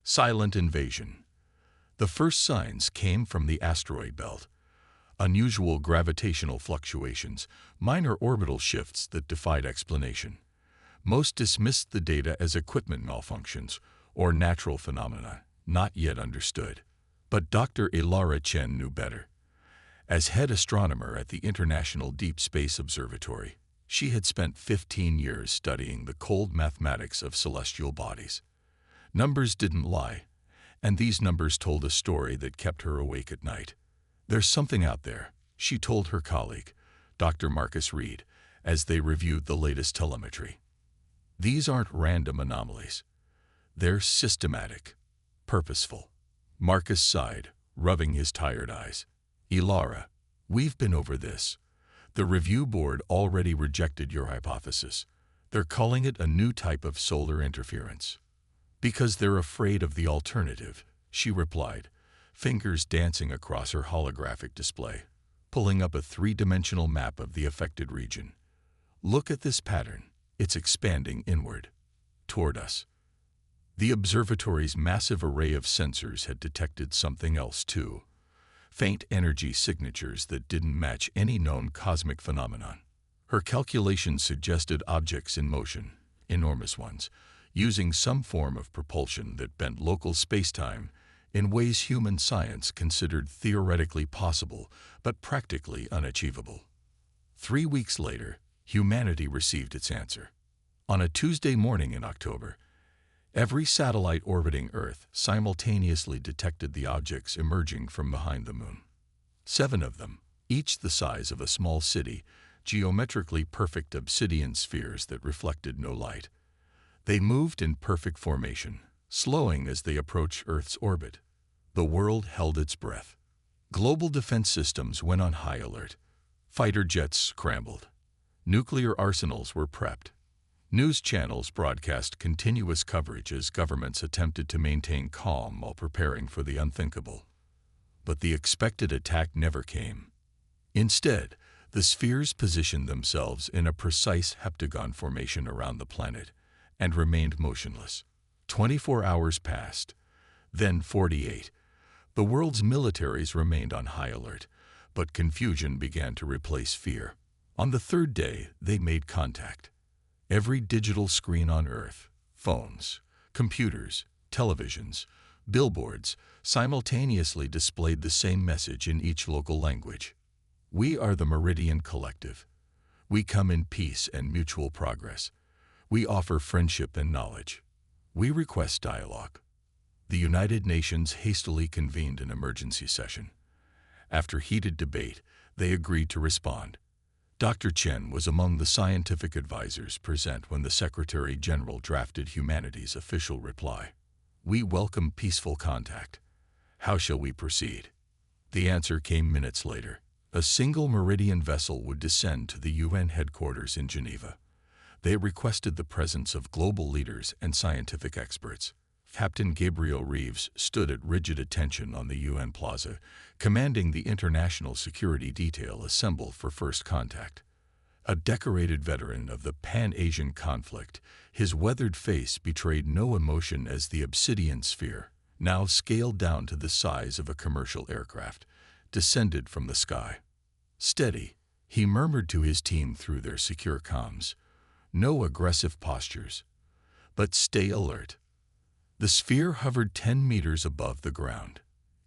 Silent invasion. The first signs came from the asteroid belt. Unusual gravitational fluctuations, minor orbital shifts that defied explanation. Most dismissed the data as equipment malfunctions or natural phenomena, not yet understood. But Dr. Ilara Chen knew better. As head astronomer at the International Deep Space Observatory, she had spent 15 years studying the cold mathematics of celestial bodies. Numbers didn't lie, and these numbers told a story that kept her awake at night. "There's something out there," she told her colleague, Dr. Marcus Reed, as they reviewed the latest telemetry. "These aren't random anomalies. They're systematic, purposeful." Marcus sighed, rubbing his tired eyes. "Ilara, we've been over this. The review board already rejected your hypothesis. They're calling it a new type of solar interference." "Because they're afraid of the alternative," she replied, fingers dancing across her holographic display, pulling up a three-dimensional map of the affected region. "Look at this pattern. It's expanding inward, toward us." The observatory's massive array of sensors had detected something else too. Faint energy signatures that didn't match any known cosmic phenomenon. Her calculations suggested objects in motion, enormous ones, using some form of propulsion that bent local spacetime in ways human science considered theoretically possible but practically unachievable. 3 weeks later, humanity received its answer. On a Tuesday morning in October, every satellite orbiting Earth simultaneously detected the objects emerging from behind the moon. 7 of them, each the size of a small city, geometrically perfect obsidian spheres that reflected no light. They moved in perfect formation, slowing as they approached Earth's orbit. The world held its breath. Global defense systems went on high alert. Fighter jets scrambled. Nuclear arsenals were prepped. News channels broadcast continuous coverage as governments attempted to maintain calm while preparing for the unthinkable. But the expected attack never came. Instead, the spheres positioned themselves in a precise heptagon formation around the planet and remained motionless. 24 hours passed, then 48. The world's militaries remained on high alert, but confusion began to replace fear. On the 3rd day, they made contact. Every digital screen on Earth, phones, computers, televisions, billboards, simultaneously displayed the same message in each local language. "We are the Meridian Collective. We come in peace and mutual progress. We offer friendship and knowledge. We request dialogue." The United Nations hastily convened an emergency session. After heated debate, they agreed to respond. Dr. Chen was among the scientific advisors present when the Secretary General drafted humanity's official reply. "We welcome peaceful contact. How shall we proceed?" The answer came minutes later. A single Meridian vessel would descend to the UN headquarters in Geneva. They requested the presence of global leaders and scientific experts. Captain Gabriel Reeves stood at rigid attention on the UN Plaza, commanding the international security detail assembled for first contact. A decorated veteran of the Pan-Asian conflict, his weathered face betrayed no emotion as the obsidian sphere, now scaled down to the size of a commercial aircraft, descended from the sky. "Steady," he murmured to his team through their secure comms. "No aggressive postures, but stay alert." The sphere hovered 10 meters above the ground.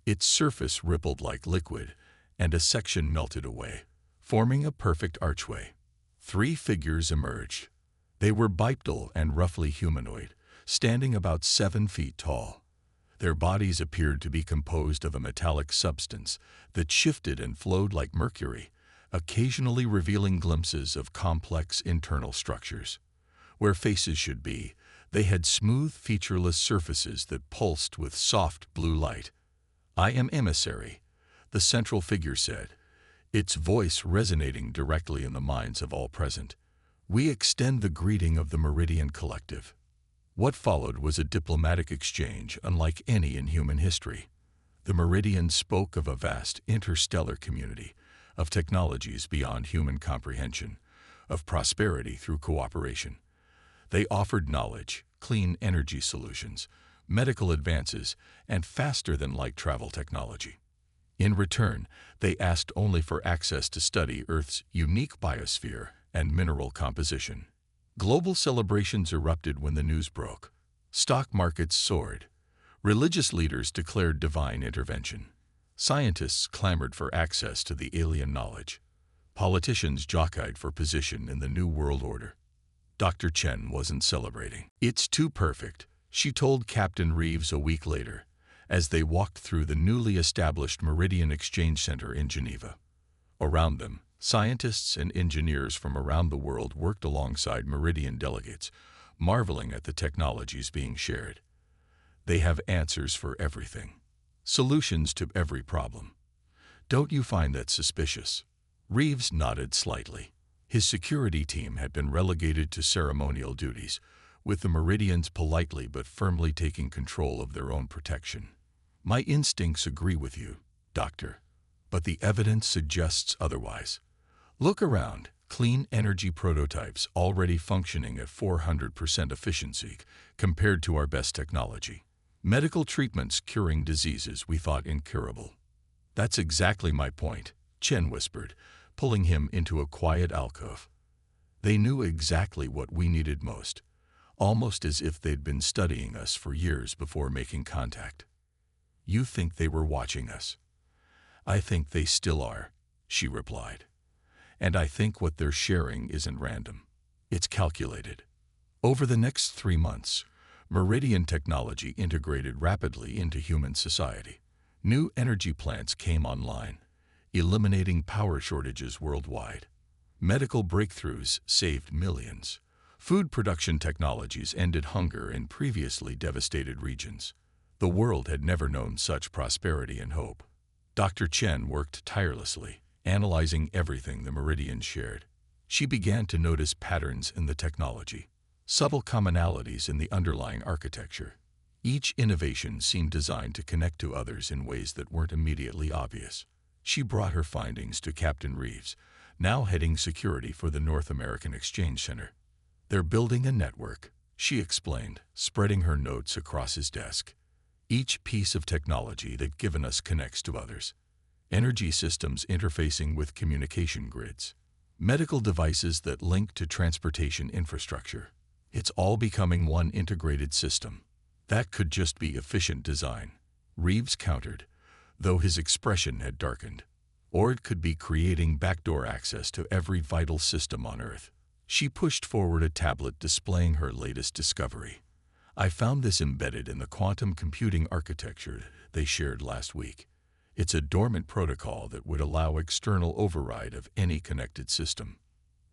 Its surface rippled like liquid, and a section melted away, forming a perfect archway. 3 figures emerged. They were bipedal and roughly humanoid, standing about 7 feet tall. Their bodies appeared to be composed of a metallic substance that shifted and flowed like mercury, occasionally revealing glimpses of complex internal structures. Where faces should be, they had smooth, featureless surfaces that pulsed with soft blue light. "I am emissary," the central figure said, its voice resonating directly in the minds of all present. "We extend the greeting of the Meridian Collective." What followed was a diplomatic exchange unlike any in human history. The Meridians spoke of a vast interstellar community, of technologies beyond human comprehension, of prosperity through cooperation. They offered knowledge, clean energy solutions, medical advances, and faster-than-light travel technology. In return, they asked only for access to study Earth's unique biosphere and mineral composition. Global celebrations erupted when the news broke. Stock markets soared. Religious leaders declared divine intervention. Scientists clamored for access to the alien knowledge. Politicians jockeyed for position in the New World Order. Dr. Chen wasn't celebrating. "It's too perfect," she told Captain Reeves a week later, as they walked through the newly established Meridian Exchange Center in Geneva. Around them, scientists and engineers from around the world worked alongside Meridian delegates, marveling at the technologies being shared. They have answers for everything. Solutions to every problem. Don't you find that suspicious? Reeves nodded slightly. His security team had been relegated to ceremonial duties, with the Meridians politely but firmly taking control of their own protection. "My instincts agree with you, Doctor, but the evidence suggests otherwise. Look around, clean energy prototypes already functioning at 400% efficiency compared to our best technology. Medical treatments curing diseases we thought incurable." "That's exactly my point," Chen whispered, pulling him into a quiet alcove. "They knew exactly what we needed most, almost as if they'd been studying us for years before making contact." "You think they were watching us?" "I think they still are," she replied. "And I think what they're sharing isn't random. It's calculated." Over the next 3 months, Meridian technology integrated rapidly into human society. New energy plants came online, eliminating power shortages worldwide. Medical breakthroughs saved millions. Food production technologies ended hunger in previously devastated regions. The world had never known such prosperity and hope. Dr. Chen worked tirelessly, analyzing everything the Meridians shared. She began to notice patterns in the technology, subtle commonalities in the underlying architecture. Each innovation seemed designed to connect to others in ways that weren't immediately obvious. She brought her findings to Captain Reeves, now heading security for the North American Exchange Center. "They're building a network," she explained, spreading her notes across his desk. "Each piece of technology they've given us connects to others. Energy systems interfacing with communication grids. Medical devices that link to transportation infrastructure. It's all becoming one integrated system." "That could just be efficient design," Reeves countered, though his expression had darkened. "Or it could be creating backdoor access to every vital system on Earth." She pushed forward a tablet displaying her latest discovery. "I found this embedded in the quantum computing architecture they shared last week. It's a dormant protocol that would allow external override of any connected system."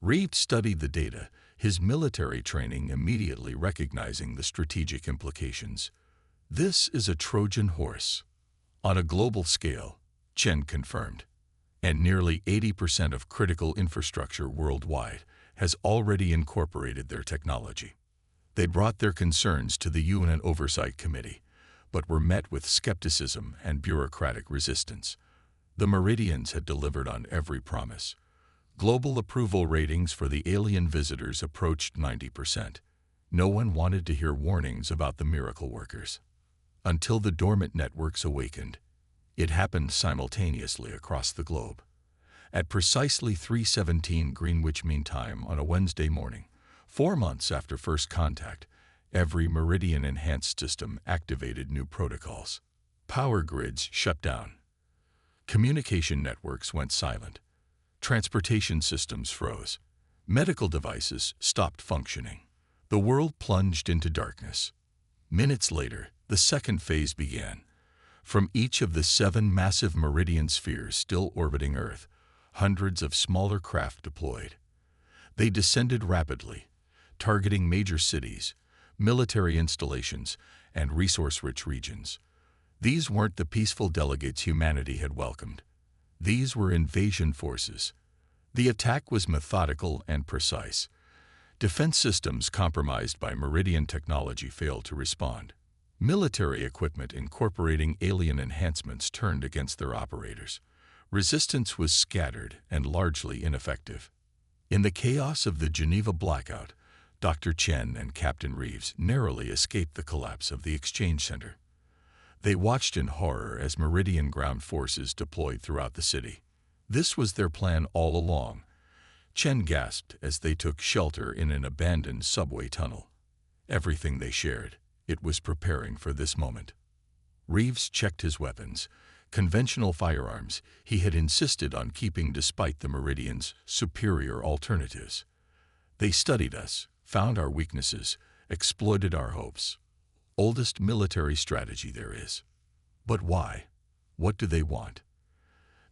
Reeves studied the data, his military training immediately recognizing the strategic implications. "This is a Trojan horse." "On a global scale," Chen confirmed, "and nearly 80% of critical infrastructure worldwide has already incorporated their technology." They brought their concerns to the UN Oversight Committee, but were met with skepticism and bureaucratic resistance. The Meridians had delivered on every promise. Global approval ratings for the alien visitors approached 90%. No one wanted to hear warnings about the miracle workers. Until the dormant networks awakened. It happened simultaneously across the globe. At precisely 3:17 Greenwich Mean Time on a Wednesday morning, 4 months after first contact, every Meridian-enhanced system activated new protocols. Power grids shut down. Communication networks went silent. Transportation systems froze. Medical devices stopped functioning. The world plunged into darkness. Minutes later, the second phase began. From each of the 7 massive Meridian spheres still orbiting Earth, hundreds of smaller craft deployed. They descended rapidly, targeting major cities, military installations, and resource-rich regions. These weren't the peaceful delegates humanity had welcomed. These were invasion forces. The attack was methodical and precise. Defense systems compromised by Meridian technology failed to respond. Military equipment incorporating alien enhancements turned against their operators. Resistance was scattered and largely ineffective. In the chaos of the Geneva blackout, Dr. Chen and Captain Reeves narrowly escaped the collapse of the exchange center. They watched in horror as Meridian ground forces deployed throughout the city. This was their plan all along. Chen gasped as they took shelter in an abandoned subway tunnel. Everything they shared, it was preparing for this moment. Reeves checked his weapons, conventional firearms he had insisted on keeping despite the Meridian's superior alternatives. They studied us, found our weaknesses, exploited our hopes. Oldest military strategy there is. But why? What do they want?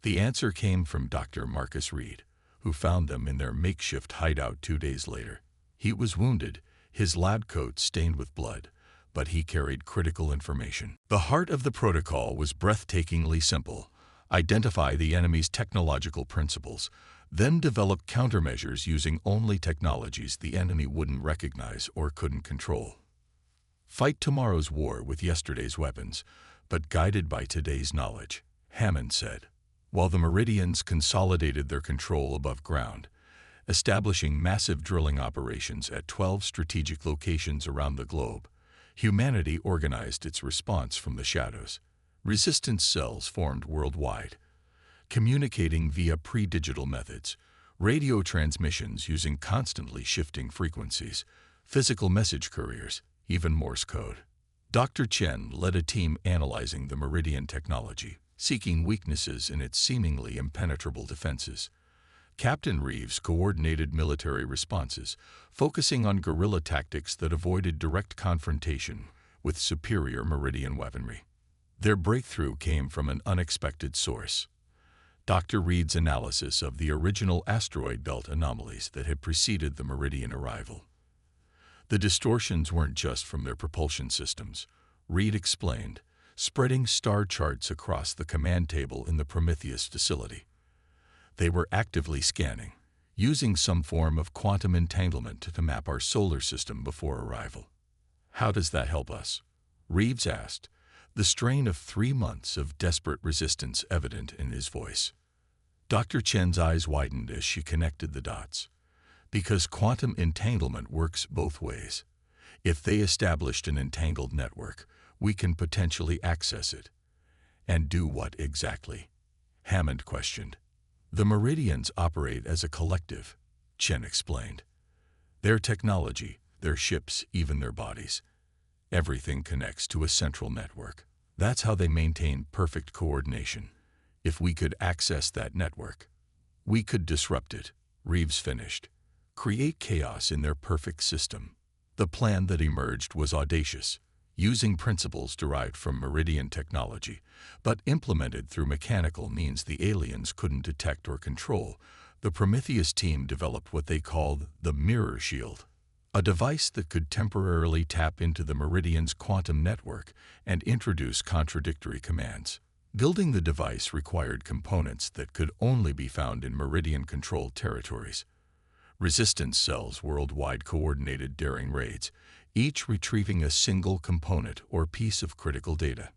The answer came from Dr. Marcus Reed, who found them in their makeshift hideout 2 days later. He was wounded, his lab coat stained with blood, but he carried critical information. The heart of the protocol was breathtakingly simple. Identify the enemy's technological principles, then develop countermeasures using only technologies the enemy wouldn't recognize or couldn't control. Fight tomorrow's war with yesterday's weapons, but guided by today's knowledge, Hammond said. While the Meridians consolidated their control above ground, establishing massive drilling operations at 12 strategic locations around the globe, humanity organized its response from the shadows. Resistance cells formed worldwide, communicating via pre-digital methods, radio transmissions using constantly shifting frequencies, physical message couriers, even Morse code. Dr. Chen led a team analyzing the Meridian technology, seeking weaknesses in its seemingly impenetrable defenses. Captain Reeves coordinated military responses, focusing on guerrilla tactics that avoided direct confrontation with superior Meridian weaponry. Their breakthrough came from an unexpected source: Dr. Reed's analysis of the original asteroid belt anomalies that had preceded the Meridian arrival. The distortions weren't just from their propulsion systems, Reed explained, spreading star charts across the command table in the Prometheus facility. They were actively scanning, using some form of quantum entanglement to map our solar system before arrival. How does that help us? Reeves asked, the strain of 3 months of desperate resistance evident in his voice. Dr. Chen's eyes widened as she connected the dots. Because quantum entanglement works both ways. If they established an entangled network, we can potentially access it. And do what exactly? Hammond questioned. The Meridians operate as a collective, Chen explained. Their technology, their ships, even their bodies. Everything connects to a central network. That's how they maintain perfect coordination. If we could access that network, we could disrupt it, Reeves finished. Create chaos in their perfect system. The plan that emerged was audacious, using principles derived from Meridian technology, but implemented through mechanical means the aliens couldn't detect or control. The Prometheus team developed what they called the Mirror Shield, a device that could temporarily tap into the Meridian's quantum network and introduce contradictory commands. Building the device required components that could only be found in Meridian-controlled territories. Resistance cells worldwide coordinated daring raids, each retrieving a single component or piece of critical data.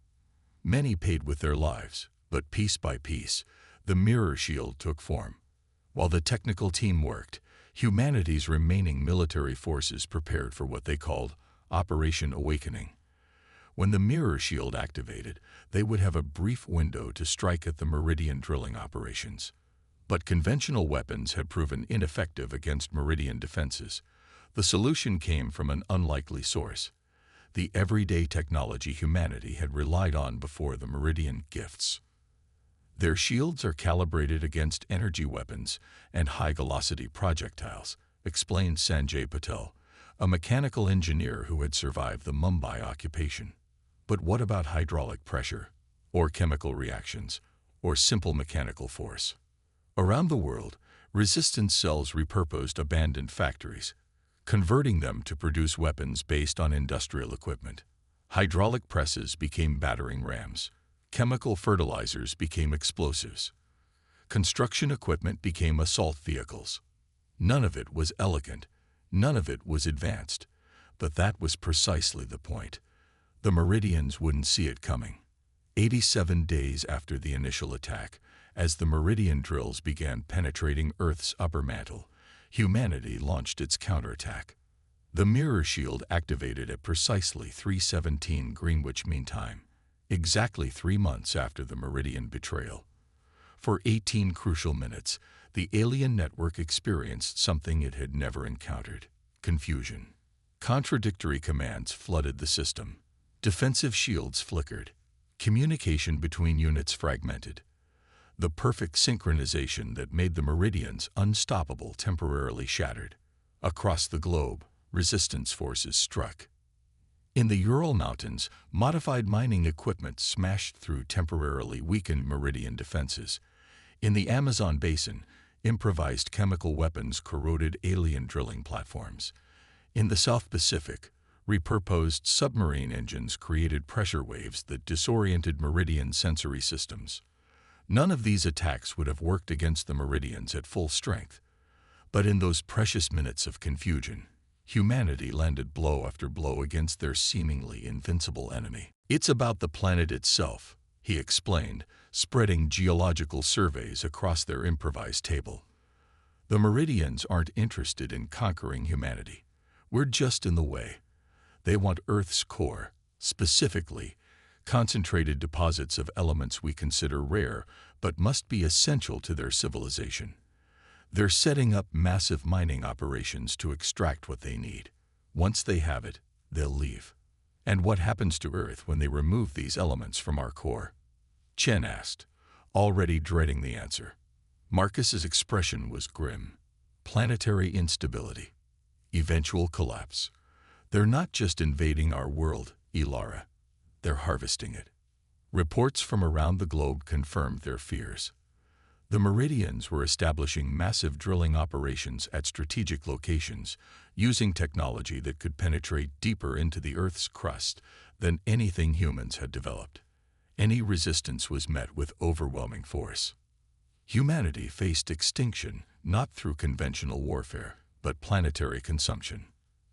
Many paid with their lives, but piece by piece, the Mirror Shield took form. While the technical team worked, humanity's remaining military forces prepared for what they called Operation Awakening. When the Mirror Shield activated, they would have a brief window to strike at the Meridian drilling operations. But conventional weapons had proven ineffective against Meridian defenses. The solution came from an unlikely source: the everyday technology humanity had relied on before the Meridian gifts. Their shields are calibrated against energy weapons and high-velocity projectiles, explained Sanjay Patel, a mechanical engineer who had survived the Mumbai occupation. But what about hydraulic pressure, or chemical reactions, or simple mechanical force? Around the world, resistance cells repurposed abandoned factories, converting them to produce weapons based on industrial equipment. Hydraulic presses became battering rams. Chemical fertilizers became explosives. Construction equipment became assault vehicles. None of it was elegant, none of it was advanced, but that was precisely the point. The Meridians wouldn't see it coming. 87 days after the initial attack, as the Meridian drills began penetrating Earth's upper mantle, humanity launched its counterattack. The mirror shield activated at precisely 3:17 Greenwich Mean Time, exactly 3 months after the Meridian betrayal. For 18 crucial minutes, the alien network experienced something it had never encountered: confusion. Contradictory commands flooded the system. Defensive shields flickered. Communication between units fragmented. The perfect synchronization that made the Meridians unstoppable temporarily shattered. Across the globe, resistance forces struck. In the Ural Mountains, modified mining equipment smashed through temporarily weakened Meridian defenses. In the Amazon basin, improvised chemical weapons corroded alien drilling platforms. In the South Pacific, repurposed submarine engines created pressure waves that disoriented Meridian sensory systems. None of these attacks would have worked against the Meridians at full strength. But in those precious minutes of confusion, humanity landed blow after blow against their seemingly invincible enemy. "It's about the planet itself," he explained, spreading geological surveys across their improvised table. "The Meridians aren't interested in conquering humanity. We're just in the way. They want Earth's core, specifically concentrated deposits of elements we consider rare but must be essential to their civilization. They're setting up massive mining operations to extract what they need. Once they have it, they'll leave." "And what happens to Earth when they remove these elements from our core?" Chen asked, already dreading the answer. Marcus's expression was grim. "Planetary instability. Eventual collapse. They're not just invading our world, Ilara. They're harvesting it." Reports from around the globe confirmed their fears. The Meridians were establishing massive drilling operations at strategic locations, using technology that could penetrate deeper into the Earth's crust than anything humans had developed. Any resistance was met with overwhelming force. Humanity faced extinction not through conventional warfare, but planetary consumption.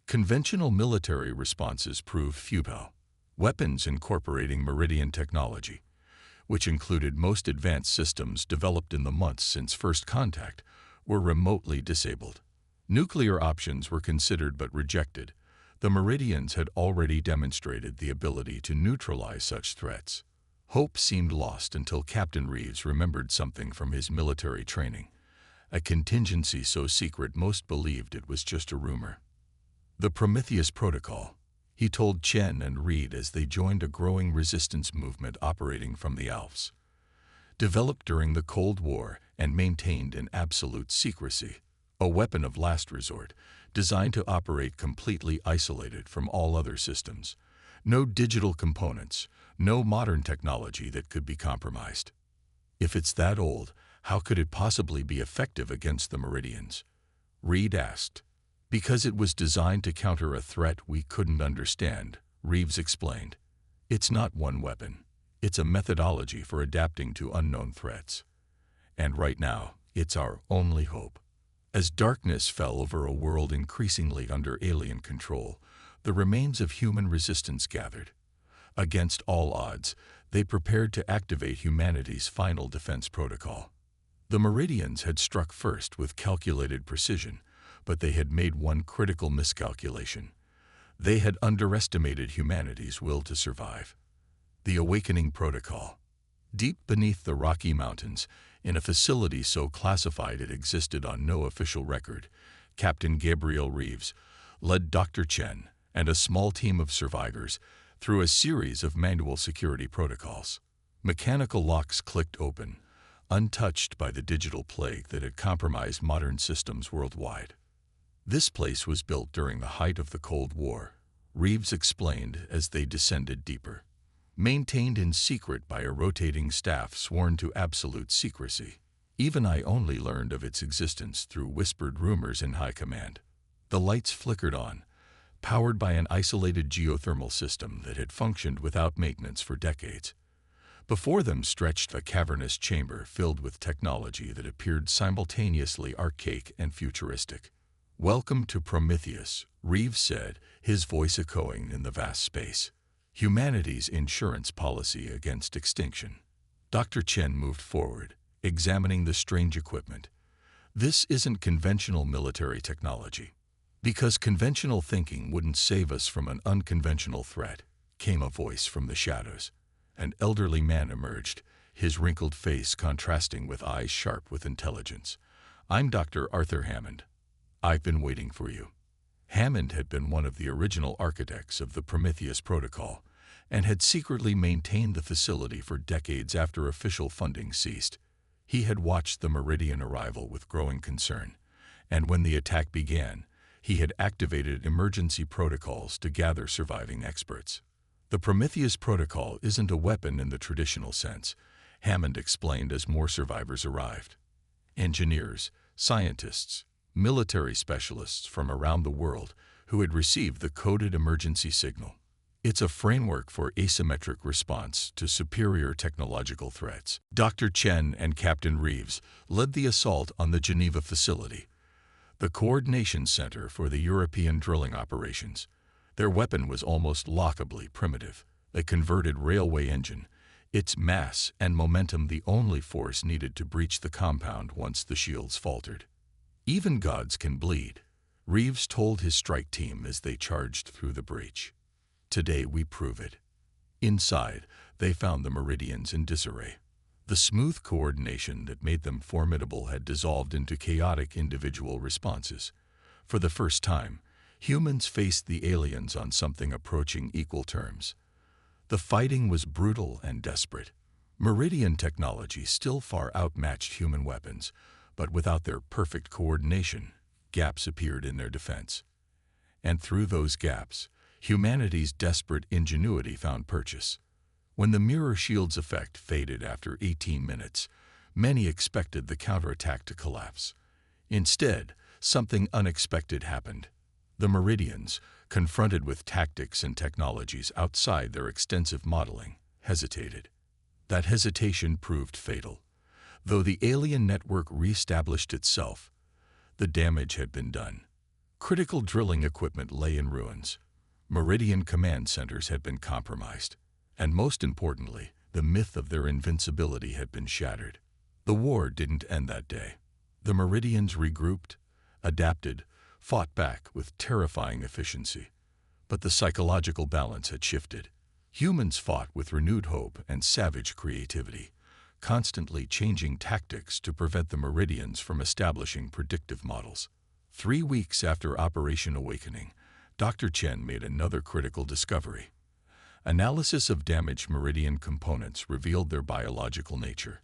Conventional military responses proved futile. Weapons incorporating Meridian technology, which included most advanced systems developed in the months since first contact, were remotely disabled. Nuclear options were considered but rejected. The Meridians had already demonstrated the ability to neutralize such threats. Hope seemed lost until Captain Reeves remembered something from his military training, a contingency so secret most believed it was just a rumor. "The Prometheus Protocol," he told Chen and Reed as they joined a growing resistance movement operating from the Alps. "Developed during the Cold War and maintained in absolute secrecy. A weapon of last resort, designed to operate completely isolated from all other systems. No digital components, no modern technology that could be compromised." "If it's that old, how could it possibly be effective against the Meridians?" Reed asked. "Because it was designed to counter a threat we couldn't understand," Reeves explained. "It's not one weapon. It's a methodology for adapting to unknown threats. And right now, it's our only hope." As darkness fell over a world increasingly under alien control, the remains of human resistance gathered. Against all odds, they prepared to activate humanity's final defense protocol. The Meridians had struck first with calculated precision, but they had made one critical miscalculation. They had underestimated humanity's will to survive. The Awakening Protocol. Deep beneath the Rocky Mountains, in a facility so classified it existed on no official record, Captain Gabriel Reeves led Dr. Chen and a small team of survivors through a series of manual security protocols. Mechanical locks clicked open, untouched by the digital plague that had compromised modern systems worldwide. "This place was built during the height of the Cold War," Reeves explained as they descended deeper. "Maintained in secret by a rotating staff sworn to absolute secrecy. Even I only learned of its existence through whispered rumors in high command." The lights flickered on, powered by an isolated geothermal system that had functioned without maintenance for decades. Before them stretched a cavernous chamber filled with technology that appeared simultaneously archaic and futuristic. "Welcome to Prometheus," Reeves said, his voice echoing in the vast space. "Humanity's insurance policy against extinction." Dr. Chen moved forward, examining the strange equipment. "This isn't conventional military technology. Because conventional thinking wouldn't save us from an unconventional threat, came a voice from the shadows. An elderly man emerged, his wrinkled face contrasting with eyes sharp with intelligence. "I'm Dr. Arthur Hammond. I've been waiting for you." Hammond had been one of the original architects of the Prometheus Protocol and had secretly maintained the facility for decades after official funding ceased. He had watched the Meridian arrival with growing concern, and when the attack began, he had activated emergency protocols to gather surviving experts. "The Prometheus Protocol isn't a weapon in the traditional sense," Hammond explained as more survivors arrived. Engineers, scientists, military specialists from around the world who had received the coded emergency signal. "It's a framework for asymmetric response to superior technological threats." Dr. Chen and Captain Reeves led the assault on the Geneva facility, the coordination center for the European drilling operations. Their weapon was almost laughably primitive, a converted railway engine, its mass and momentum the only force needed to breach the compound once the shields faltered. "Even gods can bleed," Reeves told his strike team as they charged through the breach. "Today we prove it." Inside, they found the Meridians in disarray. The smooth coordination that made them formidable had dissolved into chaotic individual responses. For the first time, humans faced the aliens on something approaching equal terms. The fighting was brutal and desperate. Meridian technology still far outmatched human weapons, but without their perfect coordination, gaps appeared in their defense. And through those gaps, humanity's desperate ingenuity found purchase. When the mirror shield's effect faded after 18 minutes, many expected the counterattack to collapse. Instead, something unexpected happened. The Meridians, confronted with tactics and technologies outside their extensive modeling, hesitated. That hesitation proved fatal. Though the alien network reestablished itself, the damage had been done. Critical drilling equipment lay in ruins. Meridian command centers had been compromised. And most importantly, the myth of their invincibility had been shattered. The war didn't end that day. The Meridians regrouped, adapted, fought back with terrifying efficiency. But the psychological balance had shifted. Humans fought with renewed hope and savage creativity, constantly changing tactics to prevent the Meridians from establishing predictive models. 3 weeks after Operation Awakening, Dr. Chen made another critical discovery. Analysis of damaged Meridian components revealed their biological nature.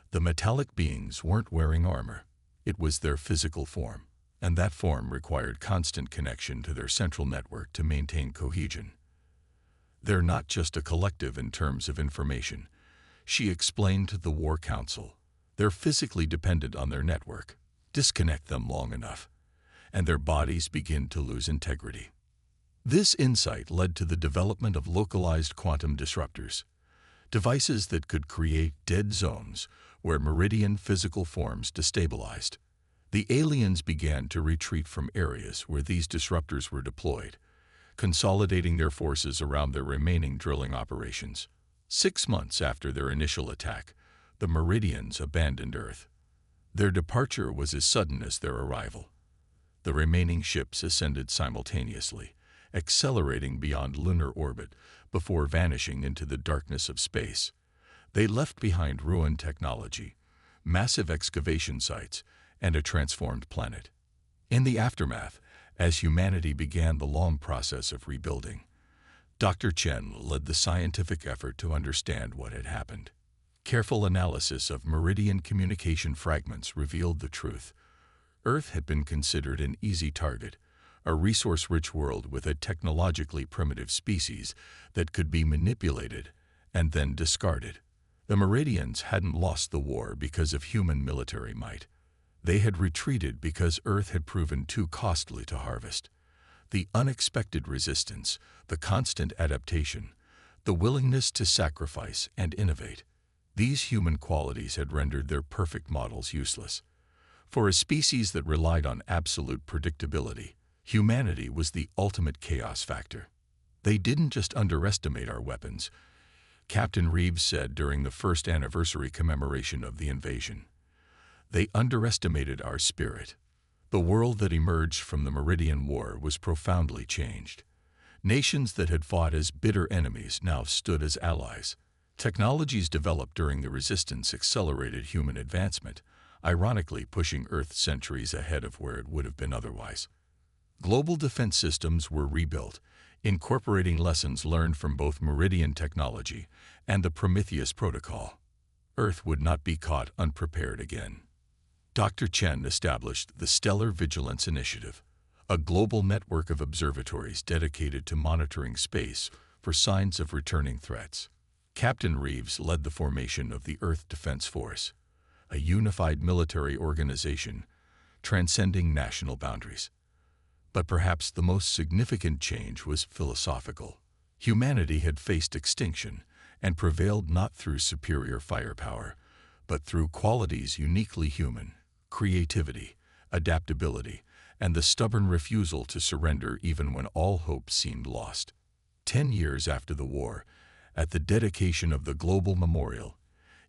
The metallic beings weren't wearing armor. It was their physical form, and that form required constant connection to their central network to maintain cohesion. "They're not just a collective in terms of information," she explained to the War Council. "They're physically dependent on their network. Disconnect them long enough, and their bodies begin to lose integrity." This insight led to the development of localized quantum disruptors, devices that could create dead zones where Meridian physical forms destabilized. The aliens began to retreat from areas where these disruptors were deployed, consolidating their forces around their remaining drilling operations. 6 months after their initial attack, the Meridians abandoned Earth. Their departure was as sudden as their arrival. The remaining ships ascended simultaneously, accelerating beyond lunar orbit before vanishing into the darkness of space. They left behind ruined technology, massive excavation sites, and a transformed planet. In the aftermath, as humanity began the long process of rebuilding, Dr. Chen led the scientific effort to understand what had happened. Careful analysis of Meridian communication fragments revealed the truth. Earth had been considered an easy target, a resource-rich world with a technologically primitive species that could be manipulated and then discarded. The Meridians hadn't lost the war because of human military might. They had retreated because Earth had proven too costly to harvest. The unexpected resistance, the constant adaptation, the willingness to sacrifice and innovate, these human qualities had rendered their perfect models useless. For a species that relied on absolute predictability, humanity was the ultimate chaos factor. "They didn't just underestimate our weapons," Captain Reeves said during the first anniversary commemoration of the invasion. "They underestimated our spirit. The world that emerged from the Meridian War was profoundly changed. Nations that had fought as bitter enemies now stood as allies. Technologies developed during the Resistance accelerated human advancement, ironically pushing Earth centuries ahead of where it would have been otherwise. Global defense systems were rebuilt, incorporating lessons learned from both Meridian technology and the Prometheus Protocol. Earth would not be caught unprepared again. Dr. Chen established the Stellar Vigilance Initiative, a global network of observatories dedicated to monitoring space for signs of returning threats. Captain Reeves led the formation of the Earth Defense Force, a unified military organization transcending national boundaries. But perhaps the most significant change was philosophical. Humanity had faced extinction and prevailed not through superior firepower, but through qualities uniquely human: creativity, adaptability, and the stubborn refusal to surrender even when all hope seemed lost. 10 years after the war, at the dedication of the Global Memorial,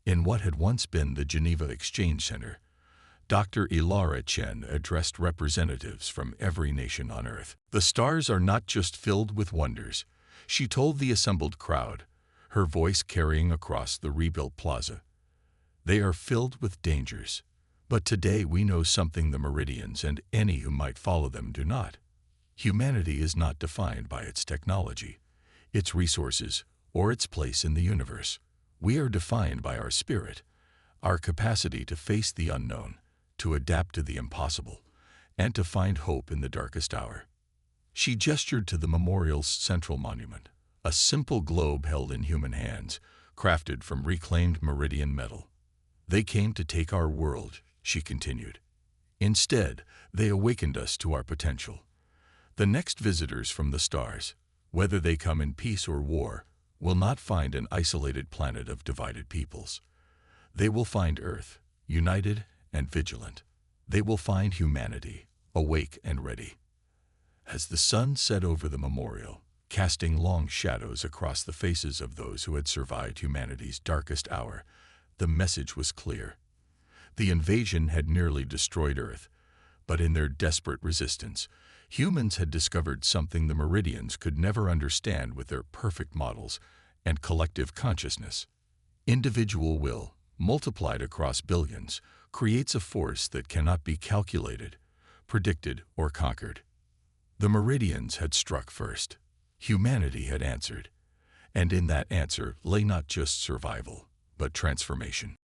in what had once been the Geneva Exchange Center, Dr. Ilara Chen addressed representatives from every nation on Earth. The stars are not just filled with wonders, she told the assembled crowd, her voice carrying across the rebuilt plaza. They are filled with dangers. But today we know something the Meridians and any who might follow them do not. Humanity is not defined by its technology, its resources, or its place in the universe. We are defined by our spirit, our capacity to face the unknown, to adapt to the impossible, and to find hope in the darkest hour. She gestured to the memorial's central monument, a simple globe held in human hands, crafted from reclaimed Meridian metal. They came to take our world, she continued. Instead, they awakened us to our potential. The next visitors from the stars, whether they come in peace or war, will not find an isolated planet of divided peoples. They will find Earth, united and vigilant. They will find humanity, awake and ready. As the sun set over the memorial, casting long shadows across the faces of those who had survived humanity's darkest hour, the message was clear. The invasion had nearly destroyed Earth, but in their desperate resistance, humans had discovered something the Meridians could never understand with their perfect models and collective consciousness. Individual will, multiplied across billions, creates a force that cannot be calculated, predicted, or conquered. The Meridians had struck first. Humanity had answered, and in that answer lay not just survival, but transformation.